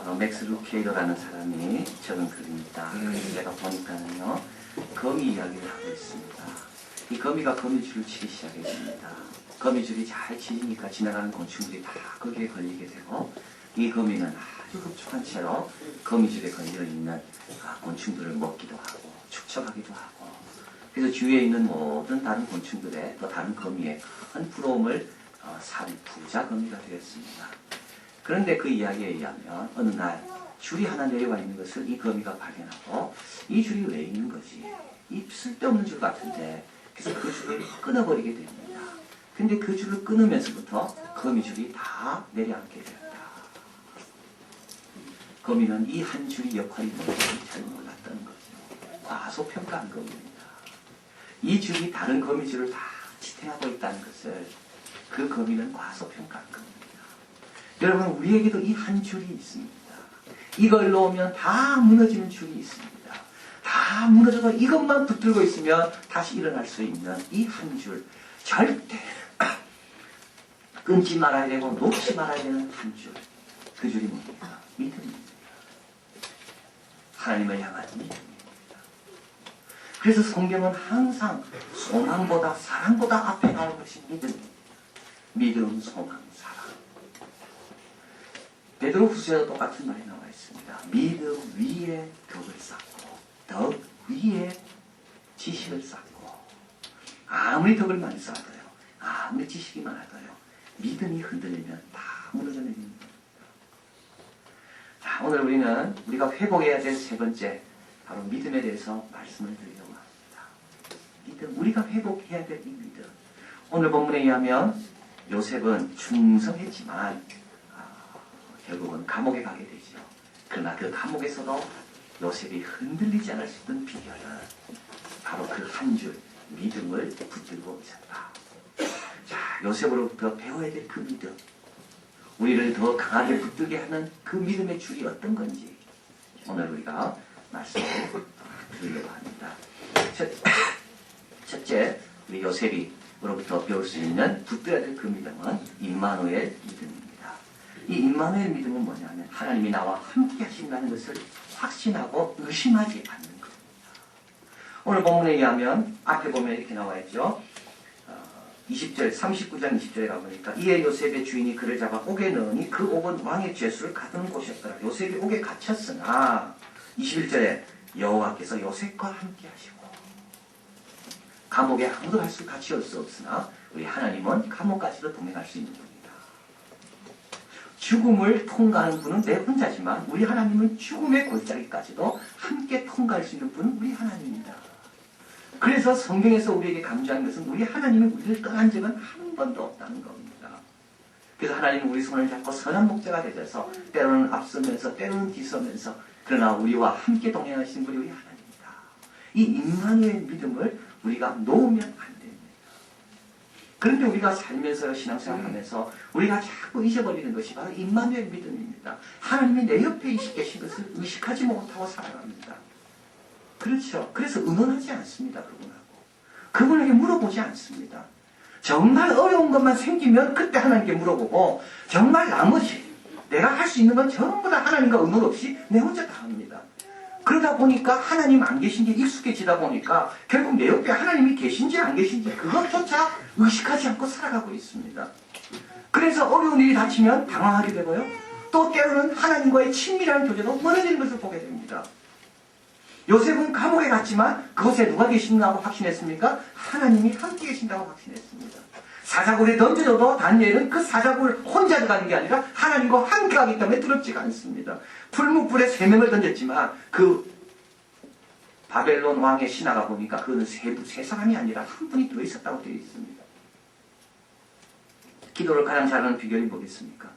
맥스 루케이더라는 사람이 적은 글입니다. 제가 보니까는요, 거미 이야기를 하고 있습니다. 이 거미가 거미줄을 치기 시작했습니다. 거미줄이 잘 치니까 지나가는 곤충들이 다 거기에 걸리게 되고, 이 거미는 아주 흡족한 채로 거미줄에 걸려있는 곤충들을 먹기도 하고 축적하기도 하고, 그래서 주위에 있는 모든 다른 곤충들의 또 다른 거미의 큰 부러움을 산 부자 거미가 되었습니다. 그런데 그 이야기에 의하면 어느 날 줄이 하나 내려와 있는 것을 이 거미가 발견하고, 이 줄이 왜 있는 거지? 이 쓸데없는 줄 같은데, 그래서 그 줄을 끊어버리게 됩니다. 근데 그 줄을 끊으면서부터 거미줄이 다 내려앉게 되었다. 거미는 이 한 줄이 역할이 뭔지 잘 몰랐다는 거죠. 과소평가한 겁니다. 이 줄이 다른 거미줄을 다 지탱하고 있다는 것을 그 거미는 과소평가한 겁니다. 여러분, 우리에게도 이 한 줄이 있습니다. 이걸 놓으면 다 무너지는 줄이 있습니다. 다 무너져서 이것만 붙들고 있으면 다시 일어날 수 있는 이 한 줄, 절대 끊지 말아야 되고 놓지 말아야 되는 한 줄. 그 줄이 뭡니까? 믿음입니다. 하나님을 향한 믿음입니다. 그래서 성경은 항상 소망보다 사랑보다 앞에 나오는 것이 믿음입니다. 믿음, 소망, 사랑. 베드로 후서에도 똑같은 말이 나와 있습니다. 믿음 위에 덕을 쌓고 덕 위에 지식을 쌓고, 아무리 덕을 많이 쌓아도요, 아무리 지식이 많아도요, 믿음이 흔들리면 다 무너져 내리는 겁니다. 자, 오늘 우리가 회복해야 될 세 번째, 바로 믿음에 대해서 말씀을 드리려고 합니다. 믿음, 우리가 회복해야 될 이 믿음. 오늘 본문에 의하면 요셉은 충성했지만 결국은 감옥에 가게 되죠. 그러나 그 감옥에서도 요셉이 흔들리지 않을 수 있던 비결은 바로 그 한 줄 믿음을 붙들고 있었다. 자, 요셉으로부터 배워야 될 그 믿음, 우리를 더 강하게 붙들게 하는 그 믿음의 줄이 어떤 건지 오늘 우리가 말씀을 드리려고 합니다. 첫째, 우리 요셉으로부터 배울 수 있는 붙들어야 될 그 믿음은 임마누엘 믿음입니다. 이 임마누엘 믿음은 뭐냐면 하나님이 나와 함께 하신다는 것을 확신하고 의심하지 않는 겁니다. 오늘 본문에 의하면 앞에 보면 이렇게 나와 있죠. 20절, 39장 20절에 가보니까 이에 요셉의 주인이 그를 잡아 옥에 넣으니 그 옥은 왕의 죄수를 가두는 곳이었더라. 요셉이 옥에 갇혔으나 21절에 여호와께서 요셉과 함께 하시고, 감옥에 아무도 같이 올 수 없으나 우리 하나님은 감옥까지도 동행할 수 있는 분입니다. 죽음을 통과하는 분은 내 혼자지만 우리 하나님은 죽음의 골짜기까지도 함께 통과할 수 있는 분은 우리 하나님입니다. 그래서 성경에서 우리에게 강조하는 것은 우리 하나님이 우리를 떠난 적은 한 번도 없다는 겁니다. 그래서 하나님은 우리 손을 잡고 선한 목자가 되셔서 때로는 앞서면서 때로는 뒤서면서 그러나 우리와 함께 동행하시는 분이 우리 하나님입니다. 이 임마누엘 믿음을 우리가 놓으면 안 됩니다. 그런데 우리가 살면서 신앙생활하면서 우리가 자꾸 잊어버리는 것이 바로 임마누엘 믿음입니다. 하나님이 내 옆에 계신 것을 의식하지 못하고 살아갑니다. 그렇죠. 그래서 의논하지 않습니다. 그분에게 물어보지 않습니다. 정말 어려운 것만 생기면 그때 하나님께 물어보고, 정말 나머지 내가 할 수 있는 건 전부 다 하나님과 의논 없이 내 혼자 다 합니다. 그러다 보니까 하나님 안 계신 게 익숙해지다 보니까 결국 내 옆에 하나님이 계신지 안 계신지 그것조차 의식하지 않고 살아가고 있습니다. 그래서 어려운 일이 닥치면 당황하게 되고요, 또 때로는 하나님과의 친밀한 교제도 멀어지는 것을 보게 됩니다. 요셉은 감옥에 갔지만 그곳에 누가 계신다고 확신했습니까? 하나님이 함께 계신다고 확신했습니다. 사자굴에 던져져도 다니엘은 그 사자굴 혼자 들어가는 게 아니라 하나님과 함께 하기 때문에 두렵지가 않습니다. 풀무불에 3명을 던졌지만 그 바벨론 왕의 신하가 보니까 그는 세 사람이 아니라 한 분이 더 있었다고 되어 있습니다. 기도를 가장 잘하는 비결이 뭐겠습니까?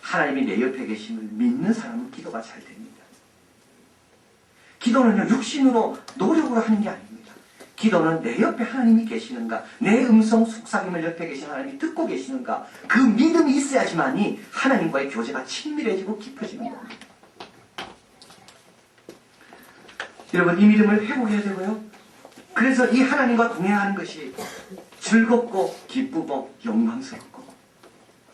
하나님이 내 옆에 계심을 믿는 사람은 기도가 잘 됩니다. 기도는 육신으로 노력으로 하는 게 아닙니다. 기도는 내 옆에 하나님이 계시는가, 내 음성 속삭임을 옆에 계신 하나님이 듣고 계시는가, 그 믿음이 있어야지만이 하나님과의 교제가 친밀해지고 깊어집니다. 여러분, 이 믿음을 회복해야 되고요, 그래서 이 하나님과 동행하는 것이 즐겁고 기쁘고 영광스럽고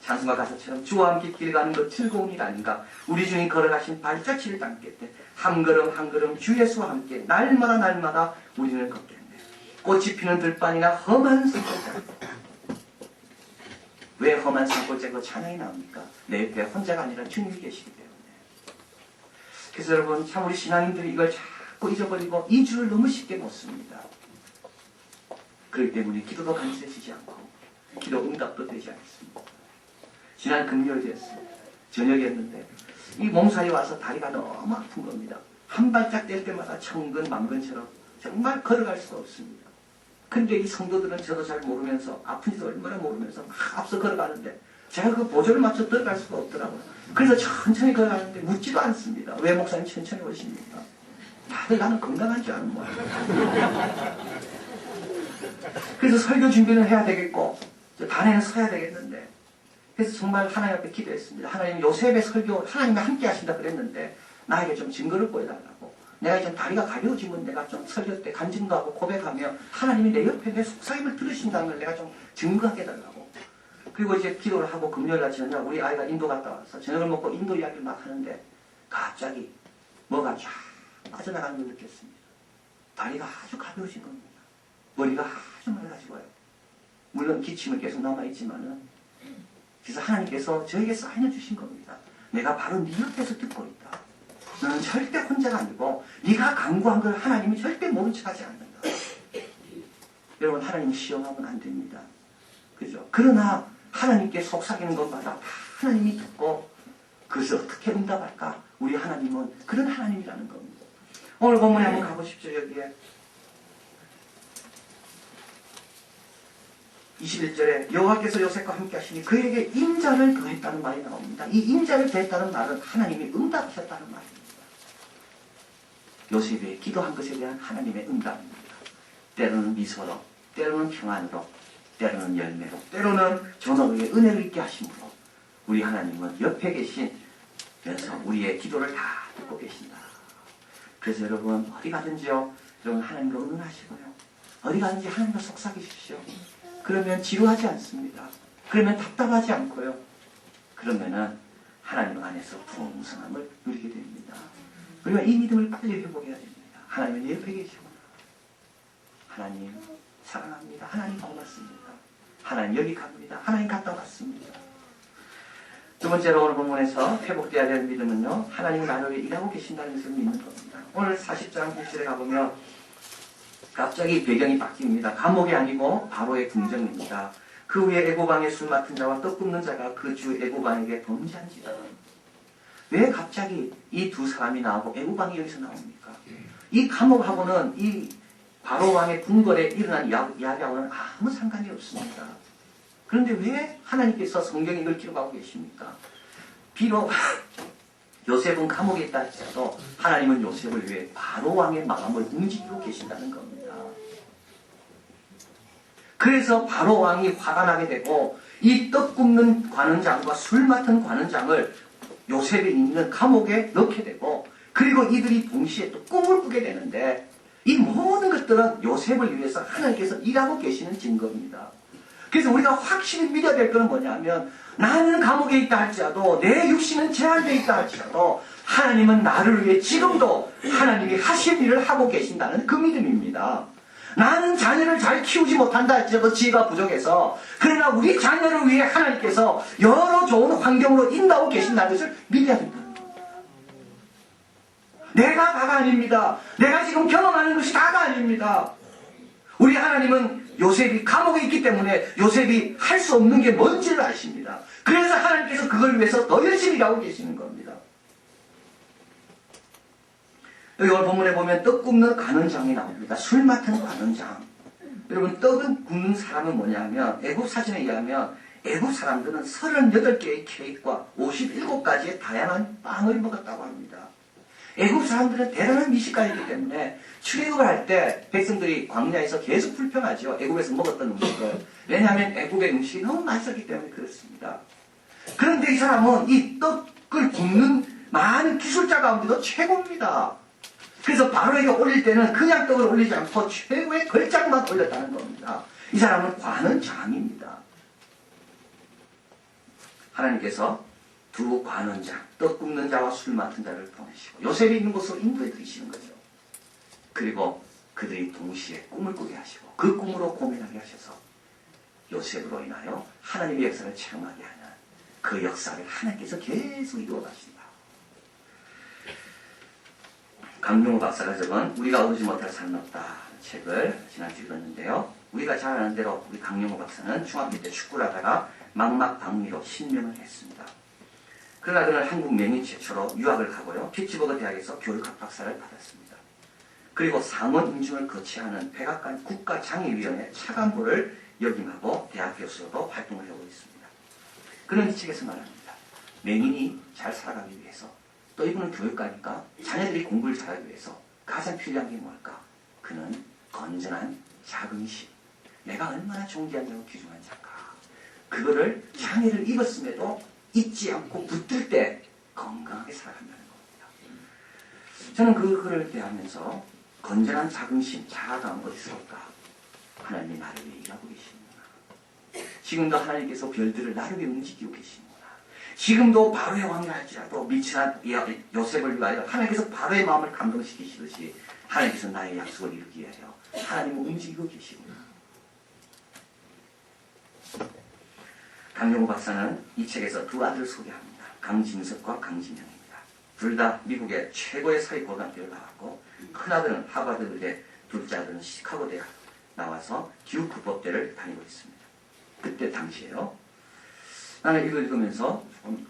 찬송가 가사처럼 주와 함께 길 가는 것 즐거운 일 아닌가. 우리 주님 걸어가신 발자취를 담겠대. 한 걸음 한 걸음 주 예수와 함께 날마다 날마다 우리는 걷겠네. 꽃이 피는 들판이나 험한 산골짜기. 왜 험한 산골짜기로 찬양이 나옵니까? 내 옆에 혼자가 아니라 주님이 계시기 때문에. 그래서 여러분, 참 우리 신앙인들이 이걸 자꾸 잊어버리고 이 줄을 너무 쉽게 못 씁니다. 그렇기 때문에 기도도 간절해지지 않고 기도 응답도 되지 않습니다. 지난 금요일이었습니다. 저녁이었는데 이 몸살이 와서 다리가 너무 아픈 겁니다. 한 발짝 뗄 때마다 천근 만근처럼 정말 걸어갈 수가 없습니다. 근데 이 성도들은 저도 잘 모르면서 아픈지도 얼마나 모르면서 막 앞서 걸어가는데 제가 그 보조를 맞춰 들어갈 수가 없더라고요. 그래서 천천히 걸어가는데 묻지도 않습니다. 왜 목사님 천천히 오십니까? 다들 나는 건강한 줄 아는 거예요. 그래서 설교 준비는 해야 되겠고 단에는 서야 되겠는데 그래서 정말 하나님 앞에 기도했습니다. 하나님 요셉의 설교 하나님이 함께 하신다 그랬는데 나에게 좀 증거를 보여달라고. 내가 좀 다리가 가려워지면 내가 좀 설교 때 간증도 고백하며 하나님이 내 옆에 내 속삭임을 들으신다는 걸 내가 좀 증거하게 해달라고. 그리고 이제 기도를 하고 금요일날 저녁 우리 아이가 인도 갔다 와서 저녁을 먹고 인도 이야기를 막 하는데 갑자기 뭐가 쫙 빠져나가는 걸 느꼈습니다. 다리가 아주 가벼워진 겁니다. 머리가 아주 맑아지고요. 물론 기침은 계속 남아있지만은 그래서 하나님께서 저에게 사인을 주신 겁니다. 내가 바로 네 옆에서 듣고 있다. 너는 절대 혼자가 아니고 네가 강구한 걸 하나님이 절대 모른 척하지 않는다. 여러분, 하나님이 시험하면 안 됩니다. 그죠? 그러나 하나님께 속삭이는 것마다 하나님이 듣고 그것을 어떻게 응답할까? 우리 하나님은 그런 하나님이라는 겁니다. 오늘 본문에 한번 가보십시오. 여기에 21절에 여호와께서 요셉과 함께 하시니 그에게 인자를 더했다는 말이 나옵니다. 이 인자를 더했다는 말은 하나님이 응답하셨다는 말입니다. 요셉이 기도한 것에 대한 하나님의 응답입니다. 때로는 미소로, 때로는 평안으로, 때로는 열매로, 때로는 전업의 은혜를 있게 하심으로 우리 하나님은 옆에 계시면서 우리의 기도를 다 듣고 계신다. 그래서 여러분 어디 가든지요, 여러분 하나님과 의논하시고요. 어디 가든지 하나님과 속삭이십시오. 그러면 지루하지 않습니다. 그러면 답답하지 않고요. 그러면은 하나님 안에서 풍성함을 누리게 됩니다. 우리가 이 믿음을 빨리 회복해야 됩니다. 하나님은 옆에 계시구나. 하나님 사랑합니다. 하나님 고맙습니다. 하나님 여기 갑니다. 하나님 갔다 왔습니다. 두 번째로 오늘 본문에서 회복되어야 될 믿음은요, 하나님 나를 위해 일하고 계신다는 것을 믿는 겁니다. 오늘 40장 1절에 가보면 갑자기 배경이 바뀝니다. 감옥이 아니고 바로의 궁정입니다. 그 위에 애고방에 술 맡은 자와 떡 굽는 자가 그 주 애고방에게 범죄한지라. 왜 갑자기 이 두 사람이 나오고 애고방이 여기서 나옵니까? 이 감옥하고는 이 바로 왕의 궁궐에 일어난 이야기하고는 아무 상관이 없습니다. 그런데 왜 하나님께서 성경에 이걸 기록하고 계십니까? 비록 요셉은 감옥에 있다 할지라도 하나님은 요셉을 위해 바로 왕의 마음을 움직이고 계신다는 겁니다. 그래서 바로 왕이 화가 나게 되고 이 떡 굽는 관원장과 술 맡은 관원장을 요셉이 있는 감옥에 넣게 되고, 그리고 이들이 동시에 또 꿈을 꾸게 되는데, 이 모든 것들은 요셉을 위해서 하나님께서 일하고 계시는 증거입니다. 그래서 우리가 확실히 믿어야 될 것은 뭐냐면, 나는 감옥에 있다 할지라도 내 육신은 제한되어 있다 할지라도 하나님은 나를 위해 지금도 하나님이 하실 일을 하고 계신다는 그 믿음입니다. 나는 자녀를 잘 키우지 못한다 할지라도 지혜가 부족해서, 그러나 우리 자녀를 위해 하나님께서 여러 좋은 환경으로 인도하고 계신다는 것을 믿어야 된다는 겁니다. 내가 다가 아닙니다. 내가 지금 경험하는 것이 다가 아닙니다. 우리 하나님은 요셉이 감옥에 있기 때문에 요셉이 할 수 없는 게 뭔지를 아십니다. 그래서 하나님께서 그걸 위해서 더 열심히 일하고 계시는 겁니다. 여기 오늘 본문에 보면 떡 굽는 관원장이 나옵니다. 술 맡은 관원장. 여러분, 떡을 굽는 사람은 뭐냐면, 애굽 사전에 의하면 애굽 사람들은 38개의 케이크와 57가지의 다양한 빵을 먹었다고 합니다. 애굽 사람들은 대단한 미식가이기 때문에 출애굽을 할 때 백성들이 광야에서 계속 불평하죠. 애굽에서 먹었던 음식을. 왜냐하면 애굽의 음식이 너무 맛있었기 때문에 그렇습니다. 그런데 이 사람은 이 떡을 굽는 많은 기술자 가운데도 최고입니다. 그래서 바로에게 올릴 때는 그냥 떡을 올리지 않고 최고의 걸작만 올렸다는 겁니다. 이 사람은 관원장입니다. 하나님께서 두 관원장, 떡 굽는 자와 술 맡은 자를 보내시고 요셉이 있는 곳으로 인도해 드리시는 거죠. 그리고 그들이 동시에 꿈을 꾸게 하시고 그 꿈으로 고민하게 하셔서 요셉으로 인하여 하나님의 역사를 체험하게 하는 그 역사를 하나님께서 계속 이루어 가신다. 강용호 박사가 적은 우리가 얻지 못할 삶은 없다 책을 지난주 읽었는데요. 우리가 잘 아는 대로 우리 강용호 박사는 중학교 때 축구를 하다가 망막박미로 신명을 했습니다. 그러나 그는 한국 명인 최초로 유학을 가고요. 피츠버그 대학에서 교육학 박사를 받았습니다. 그리고 상원 인준을 거치하는 백악관 국가장애위원회 차관보를 역임하고 대학 교수로도 활동을 하고 있습니다. 그는 이 책에서 말합니다. 맹인이 잘 살아가기 위해서 또 이분은 교육가니까 자녀들이 공부를 잘하기 위해서 가장 필요한 게 뭘까? 그는 건전한 자긍심. 내가 얼마나 존귀한다고 귀중한 자인가. 그거를 장애를 입었음에도 잊지 않고 붙들 때 건강하게 살아간다는 겁니다. 저는 그거를 대하면서 건전한 자긍심, 자아가 어디서 올까? 하나님이 나를 위해 일하고 계시는구나. 지금도 하나님께서 별들을 나를 위해 움직이고 계시는구나. 지금도 바로의 왕이라 할지라도 미친한 요셉을 위하여 하나님께서 바로의 마음을 감동시키시듯이 하나님께서 나의 약속을 이루기 위하여 하나님을 움직이고 계시구나. 강용호 박사는 이 책에서 두 아들을 소개합니다. 강진석과 강진영입니다. 둘 다 미국의 최고의 사회고등학교를 나왔고 큰아들은 하버드 의대, 둘째 아들은 시카고 대학 나와서 듀크법대를 다니고 있습니다. 그때 당시에요. 나는 이걸 읽으면서 좀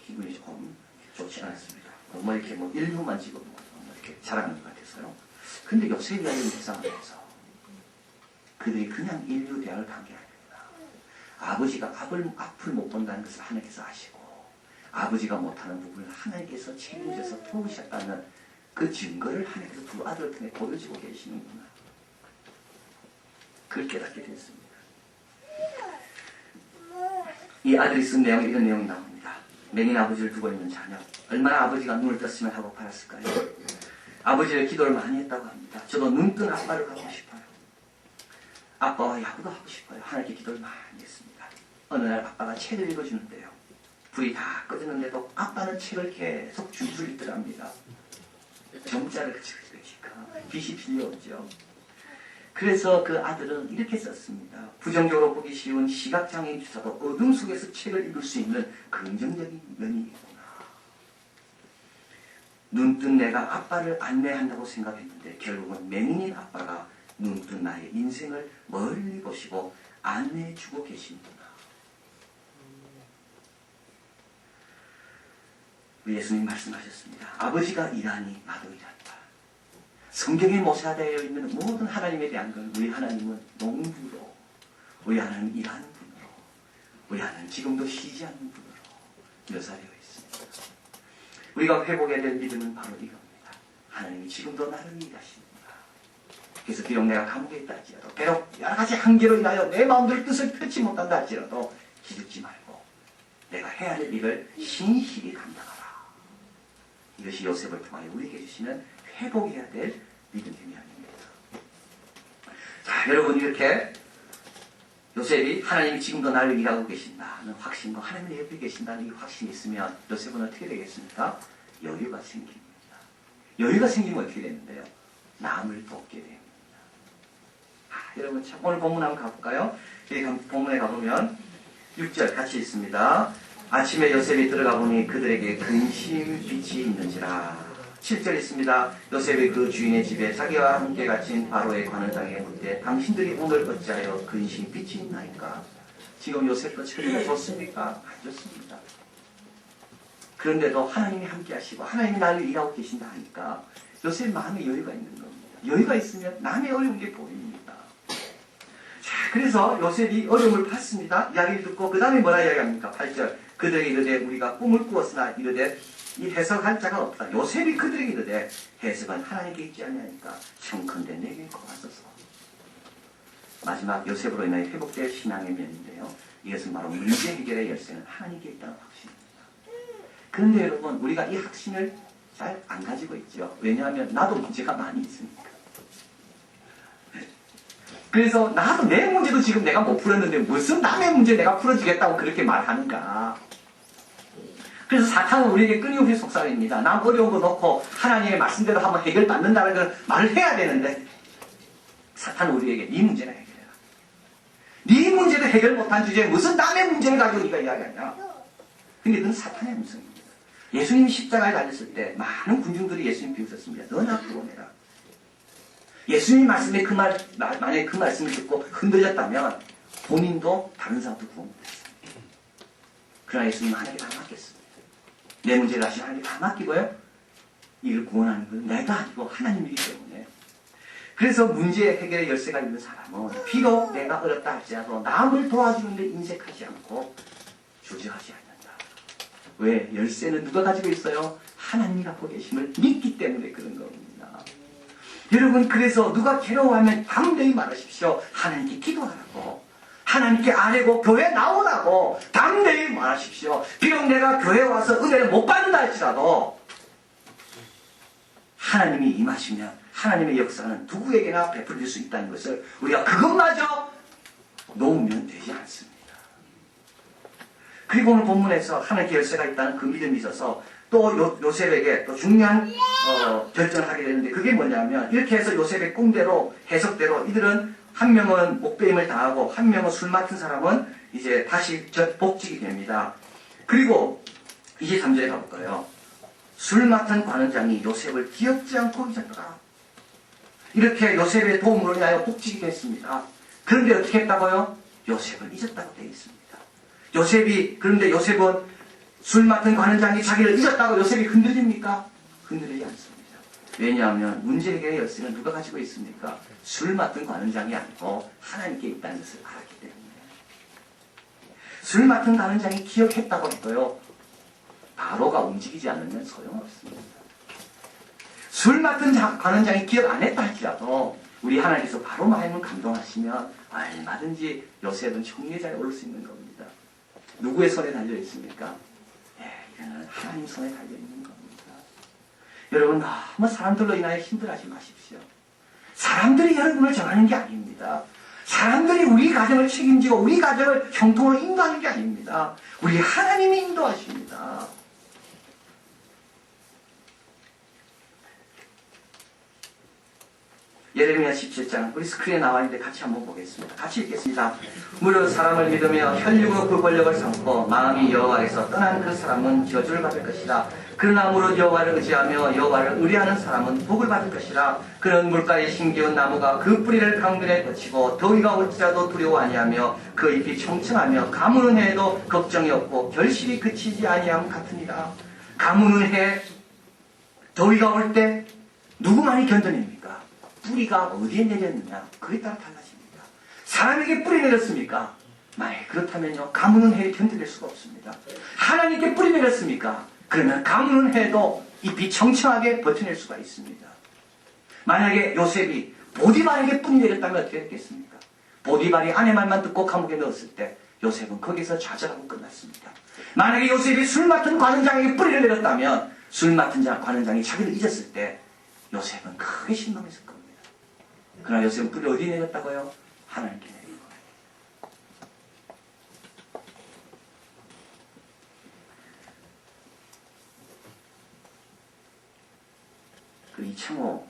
기분이 조금 좋지 않았습니다. 뭐 이렇게 뭐 일부만 찍어도 이렇게 자랑하는 것 같아서요. 근데 요셉이 알린 세상에서 그들이 그냥 인류 대학을 간 게 아닙니다. 아버지가 앞을 못 본다는 것을 하나님께서 아시고 아버지가 못하는 부분을 하나님께서 책임져서 도우셨다는 그 증거를 하나님께서 두 아들을 통해 보여주고 계시는구나. 그걸 깨닫게 됐습니다. 이 아들이 쓴 내용에 이런 내용이 나옵니다. 맹인 아버지를 두고 있는 자녀. 얼마나 아버지가 눈을 떴으면 하고 팔았을까요? 아버지의 기도를 많이 했다고 합니다. 저도 눈뜬 아빠를 하고 싶어요. 아빠와 야구도 하고 싶어요. 하나님께 기도를 많이 했습니다. 어느 날 아빠가 책을 읽어주는데요. 불이 다 꺼졌는데도 아빠는 책을 계속 줄줄 읽더랍니다. 점자를 그치니까 빛이 필요하죠. 그래서 그 아들은 이렇게 썼습니다. 부정적으로 보기 쉬운 시각장애인 주사도 어둠 속에서 책을 읽을 수 있는 긍정적인 면이 있구나. 눈뜬 내가 아빠를 안내한다고 생각했는데 결국은 맹인인 아빠가 눈뜬 나의 인생을 멀리 보시고 안내해주고 계시는구나. 우리 예수님 말씀하셨습니다. 아버지가 일하니 나도 일한다. 성경에 모사되어 있는 모든 하나님에 대한 건 우리 하나님은 농부로, 우리 하나님 일하는 분으로, 우리 하나님 지금도 쉬지 않는 분으로 묘사되어 있습니다. 우리가 회복해야 될 믿음은 바로 이겁니다. 하나님이 지금도 나를 일하십니다. 그래서 비록 내가 감옥에 있다 할지라도, 비록 여러 가지 한계로 인하여 내 마음대로 뜻을 펼치 못한다 할지라도 기죽지 말고 내가 해야 할 일을 신실히 감당하라. 이것이 요셉을 통하여 우리에게 주시는 회복해야 될 믿음의 면입니다. 자, 여러분 이렇게 요셉이 하나님이 지금도 나를 일하고 계신다는 확신과 하나님의 옆에 계신다는 이 확신이 있으면 요셉은 어떻게 되겠습니까? 여유가 생깁니다. 여유가 생기면 어떻게 되는데요? 남을 돕게 됩니다. 여러분 참 오늘 본문 한번 가볼까요? 이 본문에 가보면 6절 같이 있습니다. 아침에 요셉이 들어가 보니 그들에게 근심 빛이 있는지라. 7절 있습니다. 요셉이 그 주인의 집에 자기와 함께 갇힌 바로의 관원장에 묻되 당신들이 오늘 어찌하여 근심 빛이 있나이까? 지금 요셉도 처리가 좋습니까? 안 좋습니다. 그런데도 하나님이 함께 하시고 하나님이 나를 일하고 계신다 하니까 요셉 마음에 여유가 있는 겁니다. 여유가 있으면 남의 어려운 게 보입니다. 자, 그래서 요셉이 어려움을 받습니다. 이야기를 듣고 그 다음에 뭐라 이야기합니까? 8절. 그들이 이르되 우리가 꿈을 꾸었으나 이르되 이 해석할 자가 없다. 요셉이 그들에게 이르되 해석은 하나님께 있지 않냐니까 청컨대 내게 고하소서. 마지막 요셉으로 인하여 회복될 신앙의 면인데요. 이것은 바로 문제 해결의 열쇠는 하나님께 있다는 확신입니다. 그런데 여러분 우리가 이 확신을 잘 안 가지고 있죠. 왜냐하면 나도 문제가 많이 있으니까. 그래서 나도 내 문제도 지금 내가 못 풀었는데 무슨 남의 문제 내가 풀어주겠다고 그렇게 말하는가. 그래서 사탄은 우리에게 끊임없이 속삭입니다. 남 어려운 거 놓고 하나님의 말씀대로 한번 해결받는다는 걸 말을 해야 되는데 사탄은 우리에게 네 문제나 해결해라. 네 문제도 해결 못한 주제에 무슨 남의 문제를 가지고 네가 이야기하냐. 근데 그건 사탄의 음성입니다. 예수님이 십자가에 달렸을 때 많은 군중들이 예수님 비웃었습니다. 너나 구원해라. 예수님 말씀에 만약에 그 말씀을 듣고 흔들렸다면 본인도 다른 사람도 구원 못했습니다. 그러나 예수님은 하나님께 다 맡겼습니다. 내 문제를 하신 하나님께 다 맡기고요. 이를 구원하는 건 내가 아니고 하나님이기 때문에. 그래서 문제 해결의 열쇠가 있는 사람은 비록 내가 어렵다 할지라도 남을 도와주는 데 인색하지 않고 주저하지 않는다. 왜? 열쇠는 누가 가지고 있어요? 하나님이 갖고 계심을 믿기 때문에 그런 겁니다. 여러분, 그래서 누가 괴로워하면 담대히 말하십시오. 하나님께 기도하라고. 하나님께 아뢰고 교회 나오라고 담대히 말하십시오. 비록 내가 교회에 와서 은혜를 못 받는다 할지라도 하나님이 임하시면 하나님의 역사는 누구에게나 베풀릴 수 있다는 것을 우리가 그것마저 놓으면 되지 않습니다. 그리고 오늘 본문에서 하나님께 열쇠가 있다는 그 믿음이 있어서 또 요셉에게 또 중요한 결정을 하게 되는데 그게 뭐냐면 이렇게 해서 요셉의 꿈대로 해석대로 이들은 한 명은 목배임을 당하고 한 명은 술 맡은 사람은 이제 다시 복직이 됩니다. 그리고 23절에 가볼까요? 술 맡은 관원장이 요셉을 기억지 않고 잊었더라. 이렇게 요셉의 도움으로 인하여 복직이 됐습니다. 그런데 어떻게 했다고요? 요셉을 잊었다고 되어 있습니다. 그런데 요셉은 술 맡은 관원장이 자기를 잊었다고 요셉이 흔들립니까? 흔들리지 않습니다. 왜냐하면 문제 해결의 열쇠는 누가 가지고 있습니까? 술 맡은 관원장이 아니고 하나님께 있다는 것을 알았기 때문에. 술 맡은 관원장이 기억했다고 해도요. 바로가 움직이지 않으면 소용없습니다. 술 맡은 관원장이 기억 안 했다 할지라도 우리 하나님께서 바로 마음을 감동하시면 얼마든지 요셉은 총리자에 오를 수 있는 겁니다. 누구의 손에 달려 있습니까? 이거는 하나님 손에 달려 있는 겁니다. 여러분, 너무 사람들로 인하여 힘들어하지 마십시오. 사람들이 여러분을 정하는 게 아닙니다. 사람들이 우리 가정을 책임지고 우리 가정을 형통으로 인도하는 게 아닙니다. 우리 하나님이 인도하십니다. 예레미야 17장 우리 스크린에 나와 있는데 같이 한번 보겠습니다. 같이 읽겠습니다. 무릇 사람을 믿으며 혈육으로 그 권력을 삼고 마음이 여호와에서 떠난 그 사람은 저주를 받을 것이라. 그러나 무릇 여호와를 의지하며 여호와를 의뢰하는 사람은 복을 받을 것이라. 그는 물가에 심기운 나무가 그 뿌리를 강물에 뻗치고 더위가 올지라도 두려워 아니하며 그 잎이 청청하며 가무는 해에도 걱정이 없고 결실이 그치지 아니함 같으니라. 가무는 해 더위가 올 때 누구만이 견뎌냅니까? 뿌리가 어디에 내렸느냐 그에 따라 달라집니다. 사람에게 뿌리 내렸습니까? 만약 그렇다면요 가무는 해에 견뎌낼 수가 없습니다. 하나님께 뿌리 내렸습니까? 그러면 가무는 해도 잎이 청청하게 버텨낼 수가 있습니다. 만약에 요셉이 보디발에게 뿌리 내렸다면 어떻게 했겠습니까? 보디발이 아내 말만 듣고 감옥에 넣었을 때 요셉은 거기서 좌절하고 끝났습니다. 만약에 요셉이 술 맡은 관원장에게 뿌리를 내렸다면 술 맡은 관원장이 자기를 잊었을 때 요셉은 크게 실망했을 겁니다. 그러나 요셉은 뿌리 어디 내렸다고요? 하나님께 내린 거예요. 그 이창호가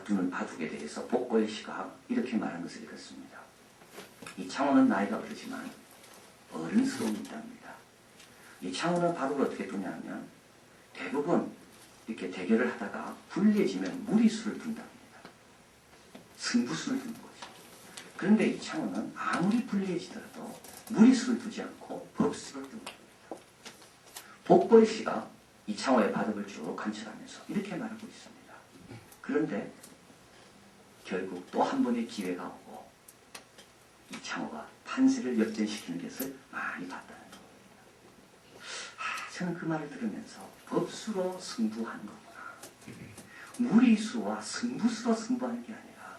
두는 바둑에 대해서 복골 씨가 이렇게 말한 것을 읽었습니다. 이창호는 나이가 어리지만 어른스러운 인물입니다. 이창호는 바둑을 어떻게 두냐면 대부분 이렇게 대결을 하다가 불리해지면 무리수를 둔답니다. 승부수를 두는 거죠. 그런데 이창호는 아무리 불리해지더라도 무리수를 두지 않고 법수를 둡니다. 복골 씨가 이창호의 바둑을 쭉 관찰하면서 이렇게 말하고 있습니다. 그런데 결국 또 한 번의 기회가 오고 이창호가 판세를 역전시키는 것을 많이 봤다는 겁니다. 저는 그 말을 들으면서 법수로 승부하는 거구나. 무리수와 승부수로 승부하는 게 아니라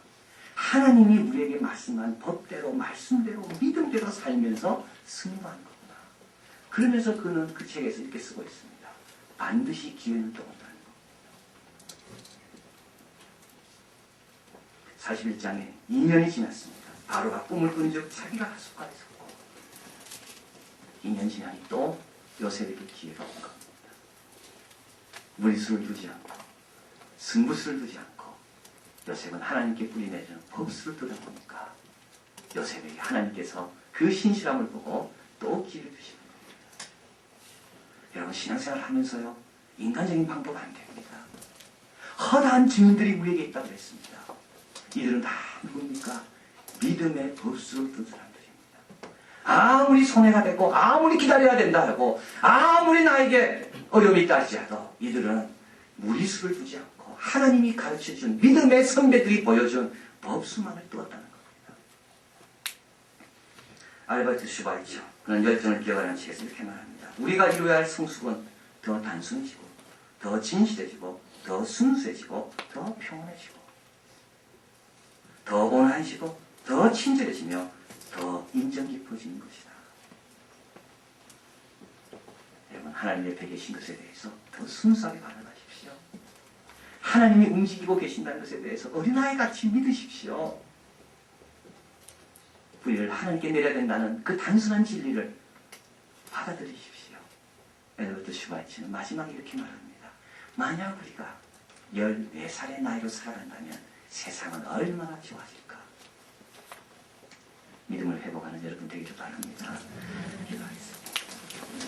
하나님이 우리에게 말씀한 법대로 말씀대로 믿음대로 살면서 승부하는 거구나. 그러면서 그는 그 책에서 이렇게 쓰고 있습니다. 반드시 기회는 또 온다는 겁니다. 41장에 2년이 지났습니다. 바로가 꿈을 꾼 즉 자기가 하숙하에 섰고 2년 지나니 또 요셉에게 기회가 온 겁니다. 무리수를 두지 않고 승부수를 두지 않고 요셉은 하나님께 뿌리내리는 법수를 두다 보니까 요셉에게 하나님께서 그 신실함을 보고 또 기회를 주시는 겁니다. 여러분 신앙생활을 하면서요 인간적인 방법 안 됩니다. 허다한 증인들이 우리에게 있다고 했습니다. 이들은 다 누굽니까? 믿음의 법수를 둔 사람들입니다. 아무리 손해가 되고 아무리 기다려야 된다 하고 아무리 나에게 어려움이 있다 할지라도 이들은 무리수를 두지 않고 하나님이 가르쳐준 믿음의 선배들이 보여준 법수만을 뚜었다는 겁니다. 알버트 슈바이처 그는 열정을 기억하는 책에서 이렇게 말합니다. 우리가 이루어야 할 성숙은 더 단순해지고 더 진실해지고 더 순수해지고 더 평온해지고 더 온화해지고 더 친절해지며 더 인정 깊어지는 것이다. 여러분 하나님 옆에 계신 것에 대해서 더 순수하게 반응하십시오. 하나님이 움직이고 계신다는 것에 대해서 어린아이같이 믿으십시오. 불의를 하나님께 내려야 된다는 그 단순한 진리를 받아들이십시오. 에드워드 슈바이처는 마지막에 이렇게 말합니다. 만약 우리가 14살의 나이로 살아간다면 세상은 얼마나 좋아질까? 믿음을 회복하는 여러분 되기를 바랍니다. 기도하겠습니다.